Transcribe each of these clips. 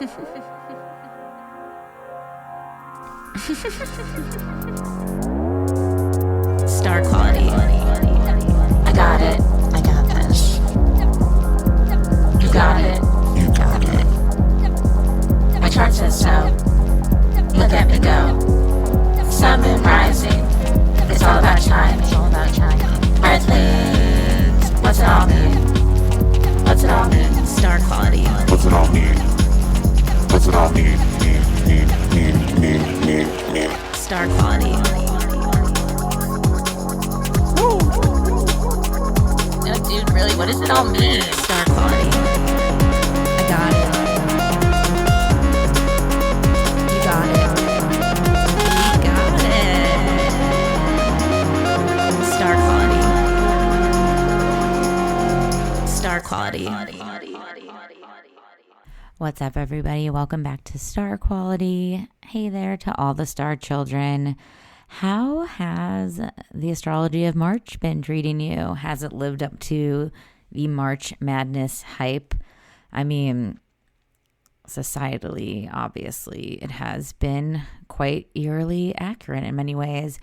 Star quality. I got it. I got this. You got it. You got it. My chart says so. Look at me go. Sun, moon, rising. It's all about time. It's all about time. Earthlings. What's it all mean? What's it all mean? Star quality. What's it all mean? What's it all mean? Mean. Star quality. Woo. No, dude, really, what does it all mean? Star quality. I got it. You got it. You got it. Star quality. Star quality. What's up, everybody? Welcome back to Star Quality. Hey there to all the star children. How has the astrology of March been treating you? Has it lived up to the March Madness hype? I mean, societally, obviously, it has been quite eerily accurate in many ways.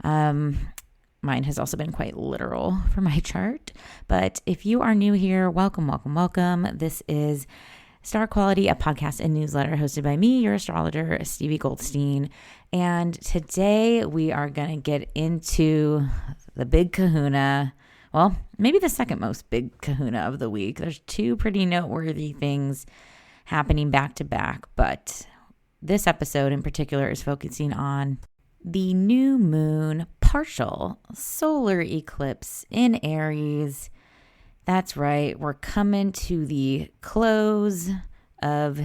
Mine has also been quite literal for my chart. But if you are new here, welcome. This is Star Quality, a podcast and newsletter hosted by me, your astrologer, Stevie Goldstein. And today we are going to get into the big kahuna. Well, maybe the second most big kahuna of the week. There's two pretty noteworthy things happening back to back, but this episode in particular is focusing on the new moon partial solar eclipse in Aries. That's right. We're coming to the close of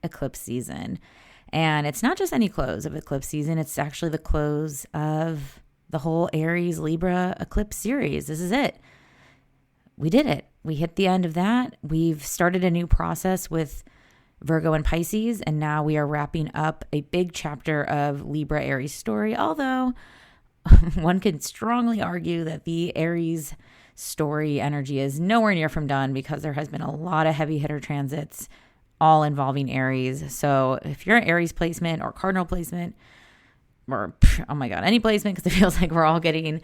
eclipse season. And it's not just any close of eclipse season. It's actually the close of the whole Aries Libra eclipse series. This is it. We did it. We hit the end of that. We've started a new process with Virgo and Pisces. And now we are wrapping up a big chapter of Libra Aries story. Although one could strongly argue that the Aries story energy is nowhere near from done because there has been a lot of heavy hitter transits all involving Aries. So if you're an Aries placement or cardinal placement or, oh my God, any placement, because it feels like we're all getting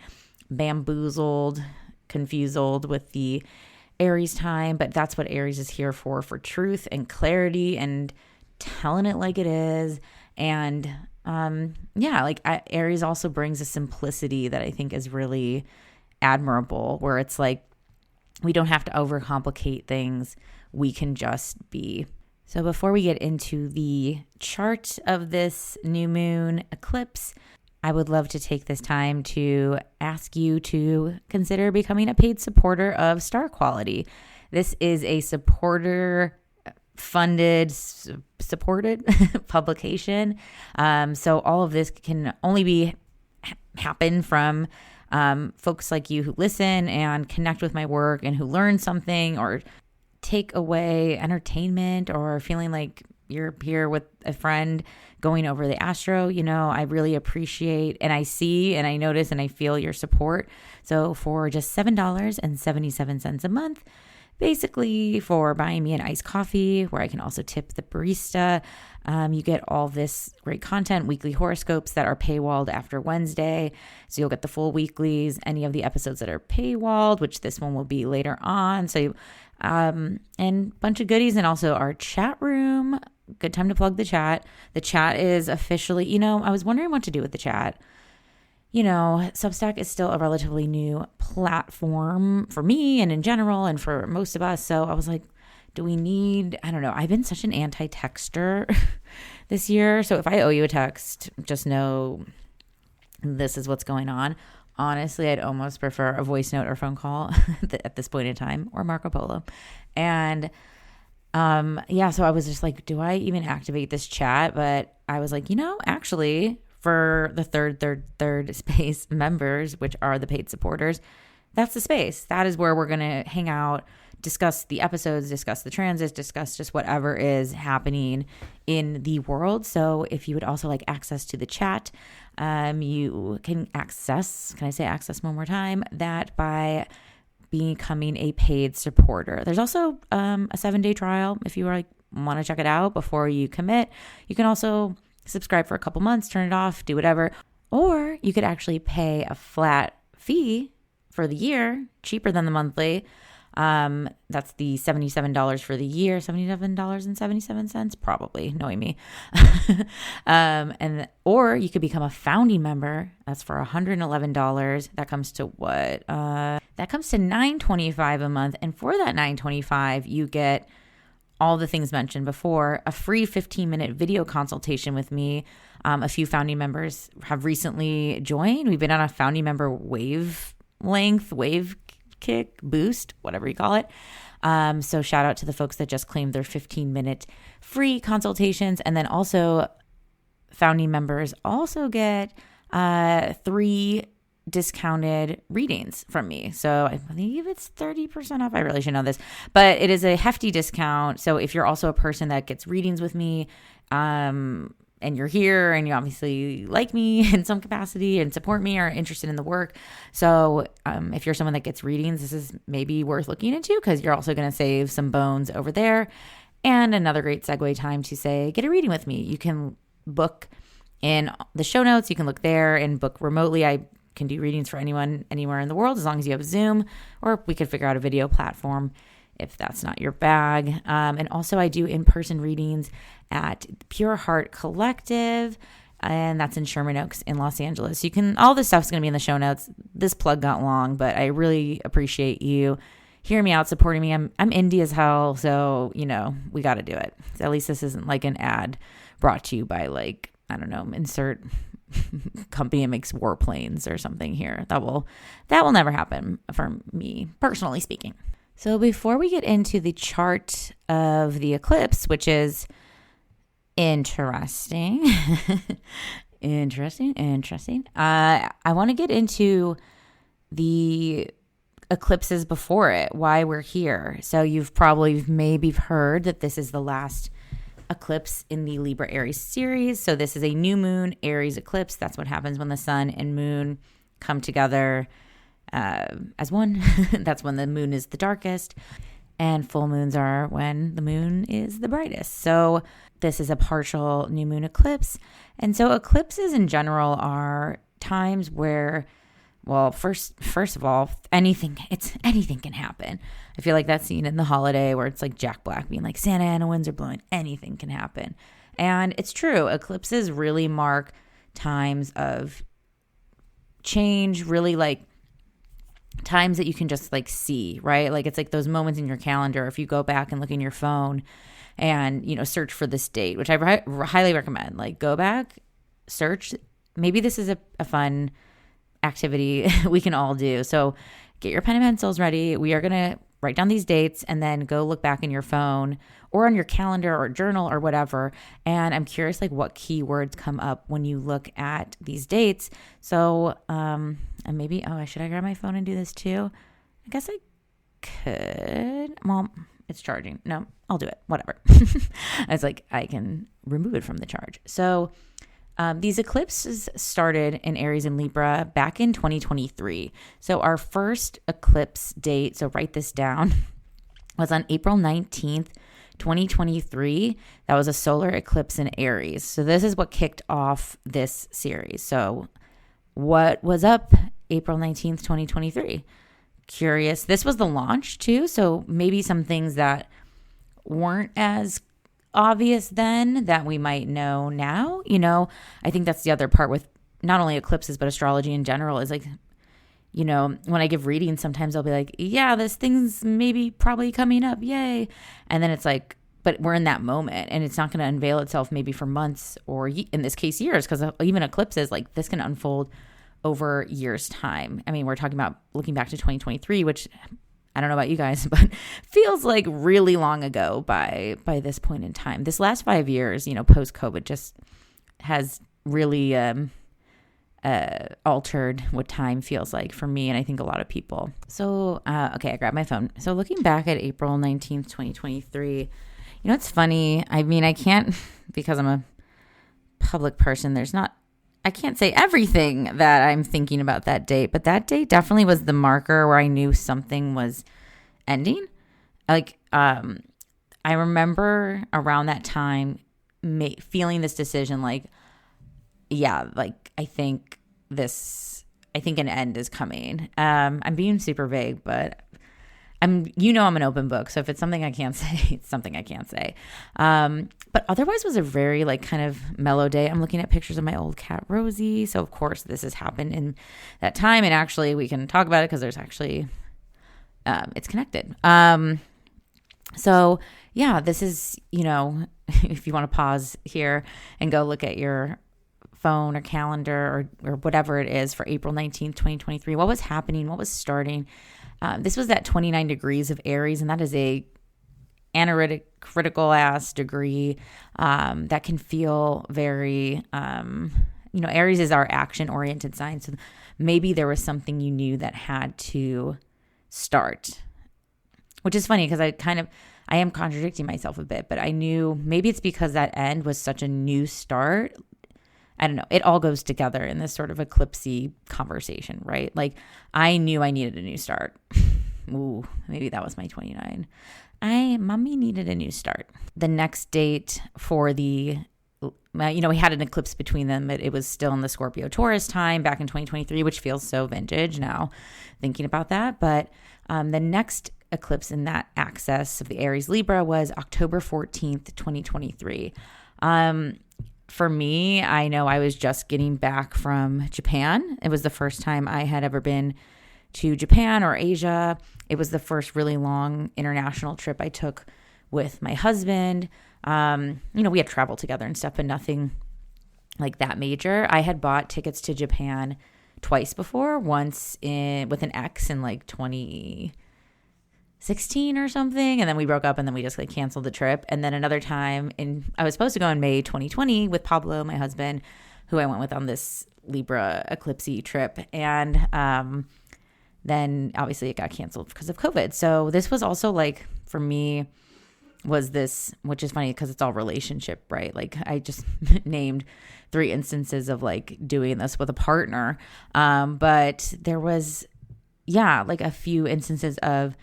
bamboozled, confused with the Aries time, but that's what Aries is here for truth and clarity and telling it like it is. And Aries also brings a simplicity that I think is really admirable, where it's like we don't have to overcomplicate things. We can just be. So before we get into the chart of this new moon eclipse, I would love to take this time to ask you to consider becoming a paid supporter of Star Quality. This is a supported publication. So all of this can only happen from folks like you who listen and connect with my work and who learn something or take away entertainment or feeling like you're here with a friend going over the astro. I really appreciate, and I see and I notice and I feel your support. So for just $7.77 a month, basically for buying me an iced coffee, where I can also tip the barista, you get all this great content, weekly horoscopes that are paywalled after Wednesday. So you'll get the full weeklies, any of the episodes that are paywalled, which this one will be later on. So, and a bunch of goodies, and also our chat room. Good time to plug the chat. The chat is officially, I was wondering what to do with the chat. Substack is still a relatively new platform for me and in general and for most of us. So I was like, do we need, I don't know. I've been such an anti-texter this year. So if I owe you a text, just know this is what's going on. Honestly, I'd almost prefer a voice note or phone call at this point in time, or Marco Polo. And so I was just like, do I even activate this chat? But I was like, actually, for the third space members, which are the paid supporters, that's the space. That is where we're going to hang out, discuss the episodes, discuss the transits, discuss just whatever is happening in the world. So if you would also like access to the chat, you can access one more time, that by becoming a paid supporter. There's also a 7-day trial if you are like want to check it out before you commit, you can also subscribe for a couple months, turn it off, do whatever. Or you could actually pay a flat fee for the year, cheaper than the monthly. That's the $77 for the year, $77.77, probably, knowing me. Or you could become a founding member. That's for $111. That comes to what? That comes to $925 a month. And for that $925, you get all the things mentioned before, a free 15-minute video consultation with me. A few founding members have recently joined. We've been on a founding member wave kick, boost, whatever you call it. So shout out to the folks that just claimed their 15-minute free consultations. And then also founding members also get 3 discounted readings from me. So I believe it's 30% off. I really should know this, but it is a hefty discount. So if you're also a person that gets readings with me, and you're here and you obviously like me in some capacity and support me or interested in the work. So if you're someone that gets readings, this is maybe worth looking into because you're also going to save some bones over there. And another great segue time to say, get a reading with me. You can book in the show notes. You can look there and book remotely. I can do readings for anyone, anywhere in the world, as long as you have Zoom, or we could figure out a video platform if that's not your bag. And also I do in-person readings at Pure Heart Collective, and that's in Sherman Oaks in Los Angeles. You can, all this stuff's going to be in the show notes. This plug got long, but I really appreciate you hearing me out, supporting me. I'm indie as hell, so, we got to do it. So at least this isn't like an ad brought to you by like, I don't know, insert company that makes warplanes or something here. That will never happen for me, personally speaking. So before we get into the chart of the eclipse, which is interesting, I want to get into the eclipses before it, why we're here. So you've probably maybe heard that this is the last eclipse in the Libra Aries series. So this is a new moon Aries eclipse. That's what happens when the sun and moon come together as one. That's when the moon is the darkest, and full moons are when the moon is the brightest. So this is a partial new moon eclipse. And so eclipses in general are times where, well, first of all, anything can happen. I feel like that's seen in the holiday where it's like Jack Black being like, Santa Ana winds are blowing, anything can happen. And it's true. Eclipses really mark times of change, really like times that you can just like see, right? Like it's like those moments in your calendar. If you go back and look in your phone and, search for this date, which I highly recommend, like go back, search. Maybe this is a fun activity we can all do. So get your pen and pencils ready. We are going to write down these dates and then go look back in your phone or on your calendar or journal or whatever. And I'm curious, like what keywords come up when you look at these dates. So, and maybe, should I grab my phone and do this too? I guess I could. Well, it's charging. No, I'll do it. Whatever. It's like I can remove it from the charge. So these eclipses started in Aries and Libra back in 2023. So our first eclipse date, so write this down, was on April 19th, 2023. That was a solar eclipse in Aries. So this is what kicked off this series. So what was up April 19th, 2023? Curious. This was the launch too. So maybe some things that weren't as obvious then that we might know now. I think that's the other part with not only eclipses, but astrology in general is like, when I give readings, sometimes I'll be like, yeah, this thing's maybe probably coming up. Yay. And then it's like, but we're in that moment and it's not going to unveil itself maybe for months or in this case, years. Because even eclipses, like this can unfold over years' time. I mean, we're talking about looking back to 2023, which I don't know about you guys, but feels like really long ago by this point in time. This last 5 years, post-COVID just has really altered what time feels like for me and I think a lot of people. So, okay, I grabbed my phone. So looking back at April 19th, 2023, it's funny. I mean, I can't, because I'm a public person, I can't say everything that I'm thinking about that date, but that date definitely was the marker where I knew something was ending. Like, I I remember around that time feeling this decision like, yeah, like I think an end is coming. I'm being super vague, but I'm an open book. So if it's something I can't say, it's something I can't say. But otherwise was a very like kind of mellow day. I'm looking at pictures of my old cat, Rosie. So of course this has happened in that time. And actually we can talk about it because there's actually, it's connected. So yeah, this is, if you want to pause here and go look at your phone or calendar or whatever it is for April 19th, 2023, what was happening, what was starting. This was that 29 degrees of Aries, and that is a analytic, critical ass degree that can feel very, Aries is our action oriented sign. So maybe there was something you knew that had to start, which is funny because I am contradicting myself a bit, but I knew maybe it's because that end was such a new start. I don't know. It all goes together in this sort of eclipsey conversation, right? Like I knew I needed a new start. Ooh, maybe that was my 29. Mommy needed a new start. The next date for we had an eclipse between them, but it was still in the Scorpio Taurus time back in 2023, which feels so vintage now thinking about that. But the next eclipse in that axis of the Aries Libra was October 14th, 2023. For me, I know I was just getting back from Japan. It was the first time I had ever been to Japan or Asia. It was the first really long international trip I took with my husband. We had traveled together and stuff, but nothing like that major. I had bought tickets to Japan twice before, once with an ex in like 2016 or something, and then we broke up, and then we just like canceled the trip. And then another time I was supposed to go in May 2020 with Pablo, my husband, who I went with on this Libra eclipsey trip, and then obviously it got canceled because of COVID. So this was also like for me was this, which is funny because it's all relationship, right? Like I just named 3 instances of like doing this with a partner, but there was like a few instances of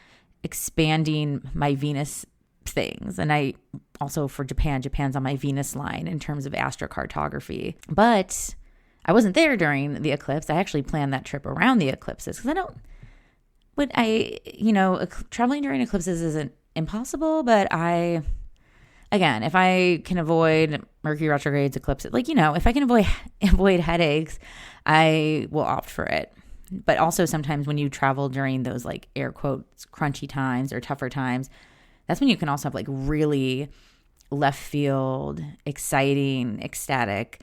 expanding my Venus things. And I also for Japan's on my Venus line in terms of astrocartography. But I wasn't there during the eclipse. I actually planned that trip around the eclipses because traveling during eclipses isn't impossible, but if I can avoid Mercury retrogrades, eclipses, if I can avoid headaches, I will opt for it. But also sometimes when you travel during those like air quotes crunchy times or tougher times, that's when you can also have like really left field, exciting, ecstatic,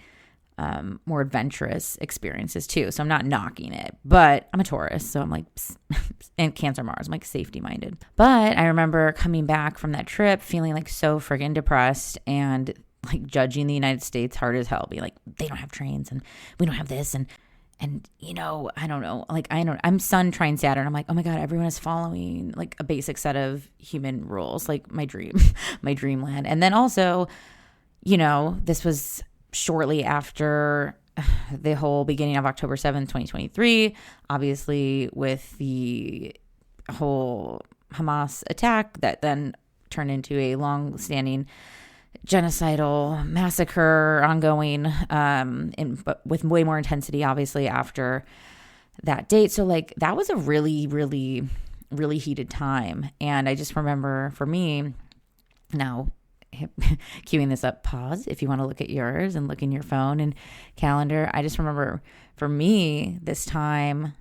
more adventurous experiences too. So I'm not knocking it, but I'm a Taurus, so I'm like, and Cancer Mars, I'm like safety minded. But I remember coming back from that trip feeling like so friggin' depressed and like judging the United States hard as hell, being like, they don't have trains and we don't have this and I don't know, like I'm Sun trine Saturn. I'm like, oh my God, everyone is following like a basic set of human rules, like my dreamland. And then also, this was shortly after the whole beginning of October 7th, 2023, obviously with the whole Hamas attack that then turned into a long-standing genocidal massacre ongoing, but with way more intensity, obviously, after that date. So like that was a really, really, really heated time. And I just remember for me now, queuing this up, pause if you want to look at yours and look in your phone and calendar. I just remember for me this time,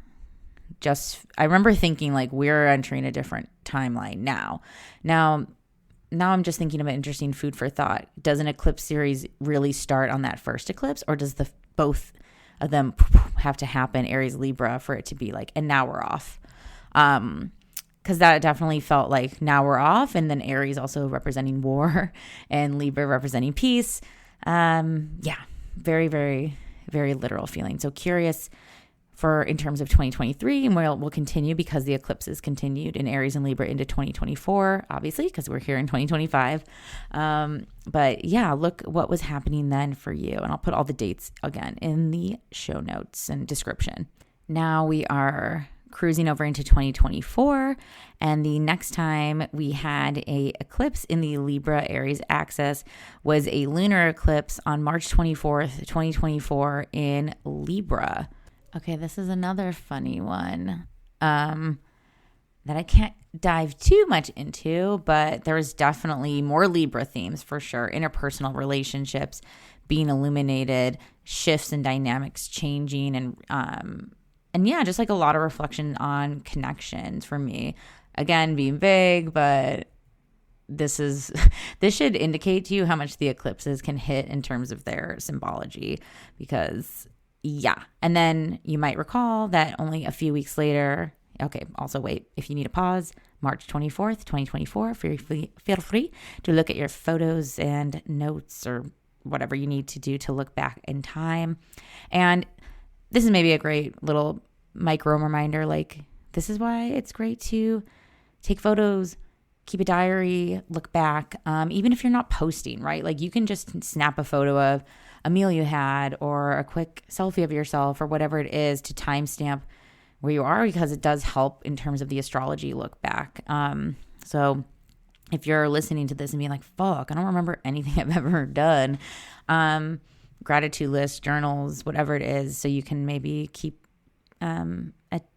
I remember thinking like we're entering a different timeline now. Now I'm just thinking about interesting food for thought. Does an eclipse series really start on that first eclipse, or does both of them have to happen, Aries Libra, for it to be like, and now we're off? Because that definitely felt like now we're off, and then Aries also representing war and Libra representing peace. Very, very, very literal feeling. So curious in terms of 2023, and we'll continue because the eclipses continued in Aries and Libra into 2024, obviously, because we're here in 2025. But yeah, look what was happening then for you. And I'll put all the dates again in the show notes and description. Now we are cruising over into 2024. And the next time we had a eclipse in the Libra Aries axis was a lunar eclipse on March 24th, 2024 in Libra. Okay, this is another funny one that I can't dive too much into, but there was definitely more Libra themes for sure. Interpersonal relationships being illuminated, shifts and dynamics changing, and yeah, just like a lot of reflection on connections for me. Again, being vague, but this should indicate to you how much the eclipses can hit in terms of their symbology, because yeah. And then you might recall that only a few weeks later, okay, also wait, if you need a pause, March 24th, 2024, feel free to look at your photos and notes or whatever you need to do to look back in time. And this is maybe a great little micro reminder, like this is why it's great to take photos, keep a diary, look back, even if you're not posting, right? Like you can just snap a photo of a meal you had or a quick selfie of yourself or whatever it is to timestamp where you are, because it does help in terms of the astrology look back. So if you're listening to this and being like, fuck, I don't remember anything I've ever done, gratitude lists, journals, whatever it is, so you can maybe keep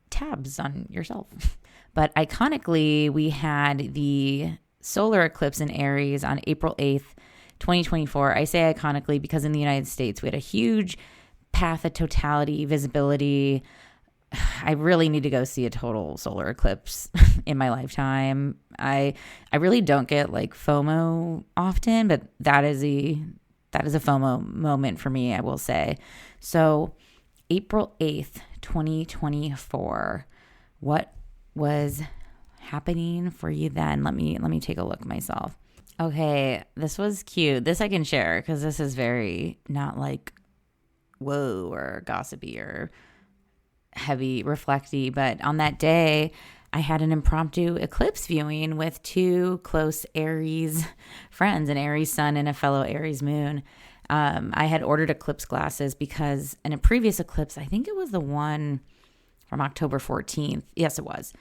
tabs on yourself. But iconically, we had the solar eclipse in Aries on April 8th, 2024. I say iconically because in the United States, we had a huge path of totality, visibility. I really need to go see a total solar eclipse in my lifetime. I really don't get like FOMO often, but that is a FOMO moment for me, I will say. So April 8th, 2024, what was happening for you then? Let me take a look myself. Okay, this was cute. This I can share because this is very not like whoa or gossipy or heavy reflecty, but on that day I had an impromptu eclipse viewing with two close Aries friends, an Aries sun and a fellow Aries moon. I had ordered eclipse glasses because in a previous eclipse, I think it was the one from October 14th. Yes, it was.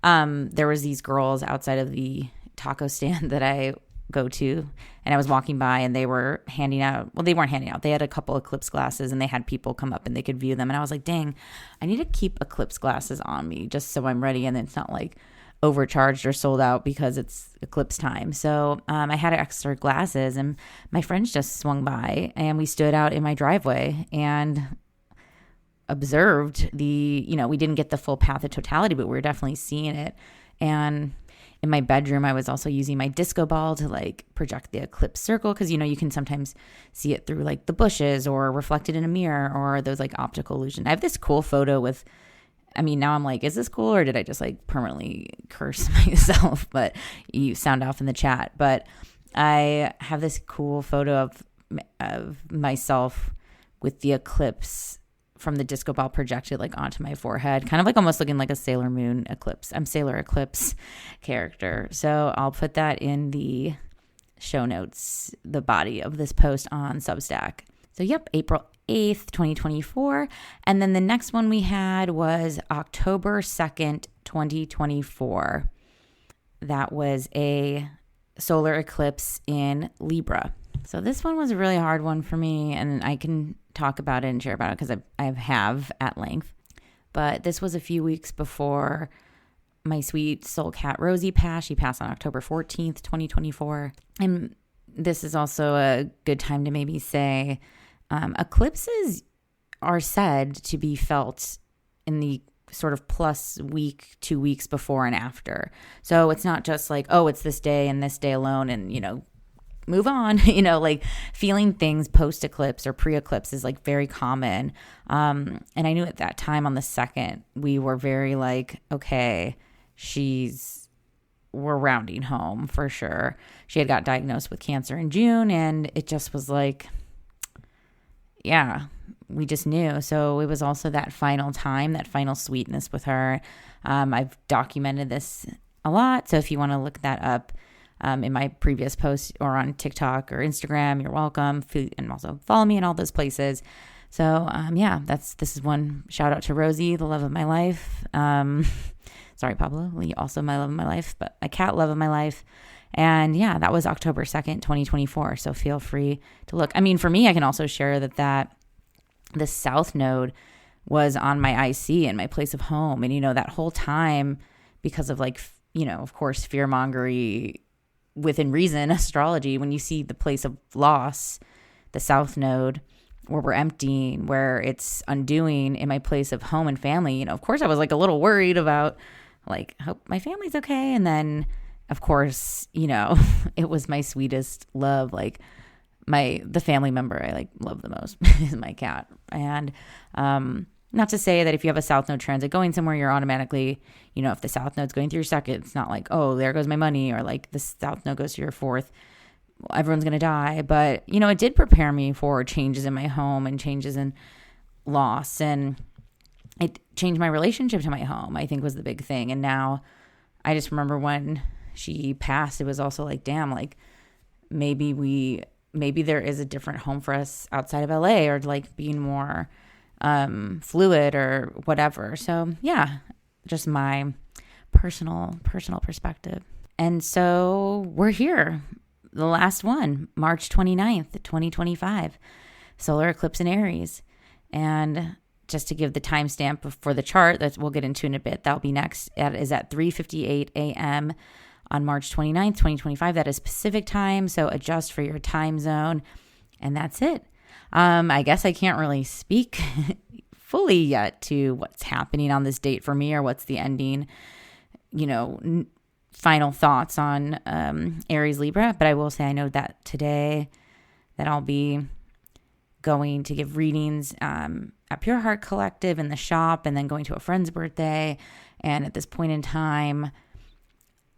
There was these girls outside of the taco stand that I go to, and I was walking by and they were handing out, well, they weren't handing out, they had a couple eclipse glasses and they had people come up and they could view them, and I was like, dang, I need to keep eclipse glasses on me just so I'm ready and it's not like overcharged or sold out because it's eclipse time. So I had extra glasses and my friends just swung by and we stood out in my driveway and observed we didn't get the full path of totality, but we were definitely seeing it. And in my bedroom, I was also using my disco ball to like project the eclipse circle, because you can sometimes see it through like the bushes or reflected in a mirror or those like optical illusion. I have this cool photo with, now I'm like, is this cool or did I just like permanently curse myself? But you sound off in the chat. But I have this cool photo of myself with the eclipse from the disco ball projected like onto my forehead, kind of like almost looking like a Sailor Moon eclipse. I'm Sailor Eclipse character. So I'll put that in the show notes, the body of this post on Substack. So yep, April 8th, 2024. And then the next one we had was October 2nd, 2024. That was a solar eclipse in Libra. So this one was a really hard one for me, and I can talk about it and share about it because I have at length. But this was a few weeks before my sweet soul cat Rosie passed. She passed on October 14th, 2024. And this is also a good time to maybe say eclipses are said to be felt in the sort of plus week, 2 weeks before and after. So it's not just like, oh, it's this day and this day alone and, move on, like feeling things post-eclipse or pre-eclipse is like very common. And I knew at that time on the 2nd, we were very like, okay, we're rounding home for sure. She had got diagnosed with cancer in June and it just was like, yeah, we just knew. So it was also that final time, that final sweetness with her. I've documented this a lot. So if you want to look that up, in my previous posts or on TikTok or Instagram, you're welcome. And also follow me in all those places. So, this is one shout out to Rosie, the love of my life. Sorry, Pablo, Lee, also my love of my life, but my cat, love of my life. And yeah, that was October 2nd, 2024. So feel free to look. I mean, for me, I can also share that the South Node was on my IC and my place of home. And, that whole time, because of of course, fear-mongery within reason, astrology, when you see the place of loss, the South Node, where we're emptying, where it's undoing in my place of home and family, of course I was a little worried about hope my family's okay. And then of course, it was my sweetest love, the family member I love the most is my cat. And not to say that if you have a South Node transit going somewhere, you're automatically, if the South Node's going through your second, it's not oh, there goes my money, or the South Node goes to your fourth, well, everyone's going to die. But, it did prepare me for changes in my home and changes in loss. And it changed my relationship to my home, I think, was the big thing. And now I just remember when she passed, it was also damn, maybe there is a different home for us outside of LA, or being more fluid or whatever. So yeah, just my personal perspective. And so we're here, the last one, March 29th, 2025, solar eclipse in Aries. And just to give the timestamp for the chart that we'll get into in a bit, that'll be next. That is at 3:58 a.m. on March 29th, 2025. That is Pacific time, so adjust for your time zone. And that's it. I guess I can't really speak fully yet to what's happening on this date for me, or what's the ending, final thoughts on Aries Libra. But I will say I know that today that I'll be going to give readings at Pure Heart Collective in the shop, and then going to a friend's birthday. And at this point in time,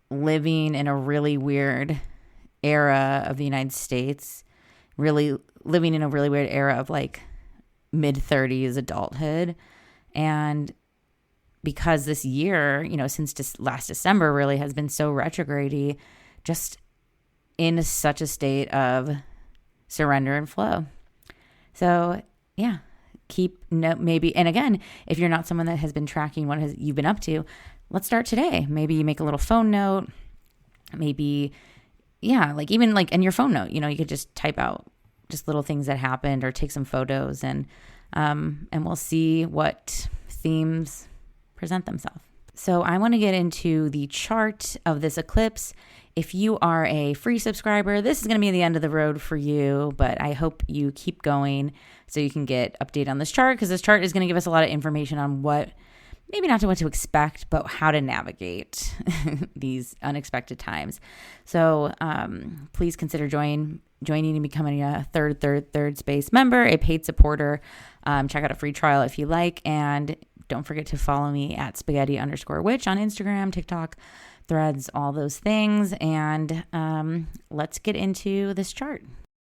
living in a really weird era of the United States, really living in a really weird era of mid-30s adulthood. And because this year, since last December really has been so retrograde-y, just in such a state of surrender and flow. So yeah, maybe, and again, if you're not someone that has been tracking what you've been up to, let's start today. Maybe you make a little phone note, maybe, yeah, even in your phone note, you could just type out just little things that happened, or take some photos, and we'll see what themes present themselves. So I want to get into the chart of this eclipse. If you are a free subscriber, this is going to be the end of the road for you, but I hope you keep going so you can get update on this chart, because this chart is going to give us a lot of information on maybe not what to expect, but how to navigate these unexpected times. So please consider joining and becoming a third space member, a paid supporter. Check out a free trial if you like. And don't forget to follow me at spaghetti_witch on Instagram, TikTok, Threads, all those things. And let's get into this chart.